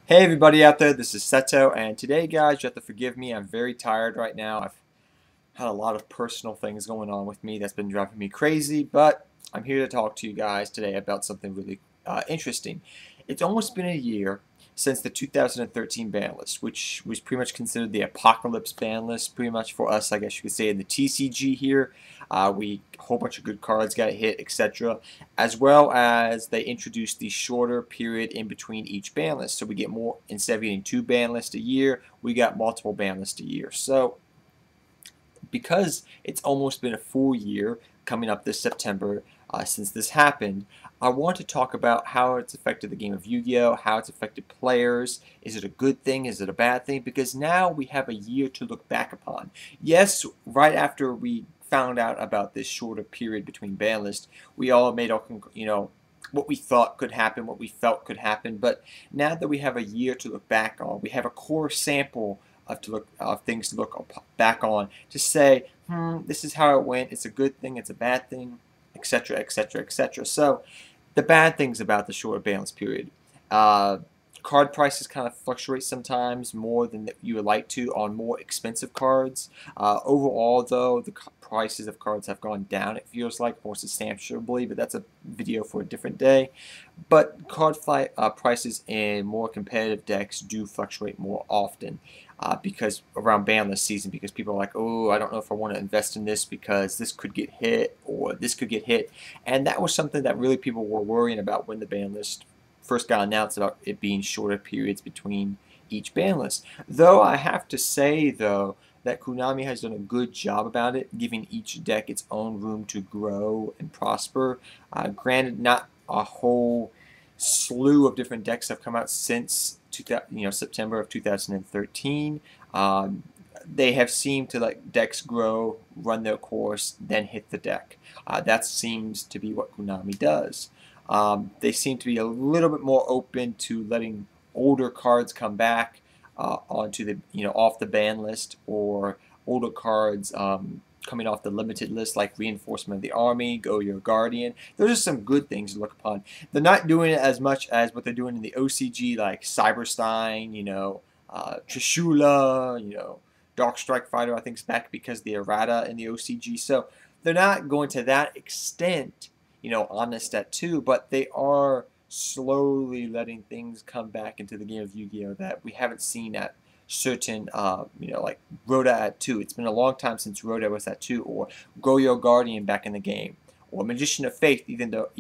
Hey everybody out there, this is Seto, and today guys, you have to forgive me, I'm very tired right now. I've had a lot of personal things going on with me that's been driving me crazy, but I'm here to talk to you guys today about something really interesting. It's almost been a year since the 2013 ban list, which was pretty much considered the apocalypse ban list, pretty much for us, I guess you could say, in the TCG here. A whole bunch of good cards got hit, etc. As well as they introduced the shorter period in between each ban list. So we get more, instead of getting 2 ban lists a year, we got multiple ban lists a year. So because it's almost been a full year coming up this September since this happened, I want to talk about how it's affected the game of Yu-Gi-Oh!, how it's affected players. Is it a good thing? Is it a bad thing? Because now we have a year to look back upon. Yes, right after we found out about this shorter period between ban lists, we all made our, what we thought could happen, what we felt could happen. But now that we have a year to look back on, we have a core sample of things to look back on to say, this is how it went. It's a good thing. It's a bad thing, etc., etc., etc. So, the bad things about the shorter balance period. Card prices kind of fluctuate sometimes more than you would like to on more expensive cards. Overall, though, the prices of cards have gone down, it feels like, more substantially, but that's a video for a different day. But prices in more competitive decks do fluctuate more often. Because around ban list season, because people are like, oh, I don't know if I want to invest in this because this could get hit or this could get hit. And that was something that really people were worrying about when the ban list first got announced, about it being shorter periods between each ban list. Though I have to say, though, that Konami has done a good job about it, giving each deck its own room to grow and prosper. Granted, not a whole slew of different decks have come out since September of 2013. They have seemed to let decks grow, run their course, then hit the deck. That seems to be what Konami does. They seem to be a little bit more open to letting older cards come back onto the off the ban list, or older cards coming off the limited list, like Reinforcement of the Army, Go Your Guardian. Those are some good things to look upon. They're not doing it as much as what they're doing in the OCG, like Cyberstein, Trishula, Dark Strike Fighter, I think, is back because of the errata in the OCG. So they're not going to that extent, on this stat 2, but they are slowly letting things come back into the game of Yu-Gi-Oh! That we haven't seen at certain, like Rhoda at 2. It's been a long time since Rhoda was at 2, or Go Your Guardian back in the game, or Magician of Faith, even though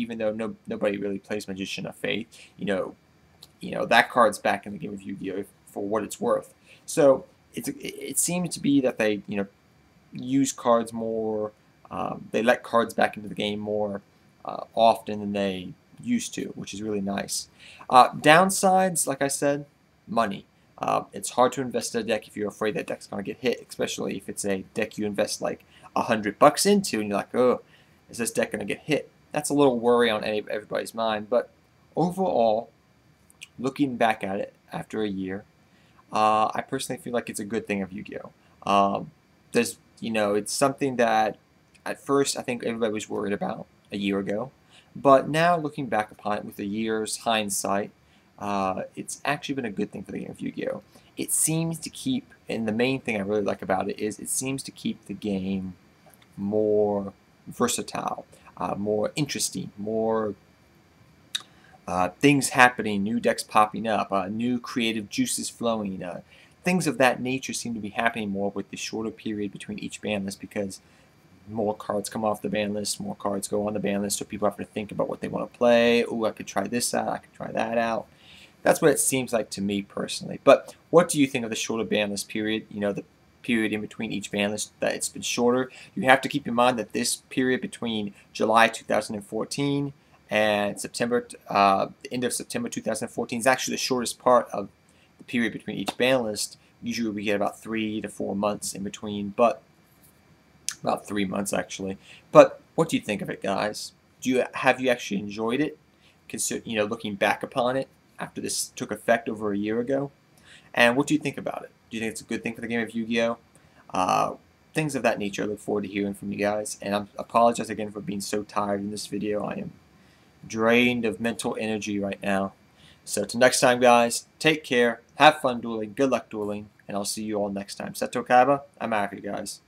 nobody really plays Magician of Faith. That card's back in the game of Yu-Gi-Oh! For what it's worth. So it seems to be that they use cards more. They let cards back into the game more often than they used to, which is really nice. Downsides, like I said, money. It's hard to invest in a deck if you're afraid that deck's going to get hit, especially if it's a deck you invest like $100 into and you're like, oh, is this deck going to get hit? That's a little worry on everybody's mind. But overall, looking back at it after a year, I personally feel like it's a good thing of Yu-Gi-Oh! It's something that at first I think everybody was worried about a year ago, but now looking back upon it with a year's hindsight, it's actually been a good thing for the game of Yu-Gi-Oh! It seems to keep, and the main thing I really like about it is it seems to keep the game more versatile, more interesting, more things happening, new decks popping up, new creative juices flowing. Things of that nature seem to be happening more with the shorter period between each ban list, because more cards come off the ban list, more cards go on the ban list, so people have to think about what they want to play. Oh, I could try this out, I could try that out. That's what it seems like to me personally. But what do you think of the shorter ban list period? The period in between each ban list, that it's been shorter. You have to keep in mind that this period between July 2014 and the end of September 2014 is actually the shortest part of the period between each ban list. Usually we get about 3 to 4 months in between, but about 3 months actually. But what do you think of it, guys? Have you actually enjoyed it? Looking back upon it after this took effect over a year ago, and what do you think about it? Do you think it's a good thing for the game of Yu-Gi-Oh? Things of that nature. I look forward to hearing from you guys, and I apologize again for being so tired in this video. I am drained of mental energy right now. So till next time, guys, take care, have fun dueling, good luck dueling, and I'll see you all next time. Seto Kaba, I'm out of here, guys.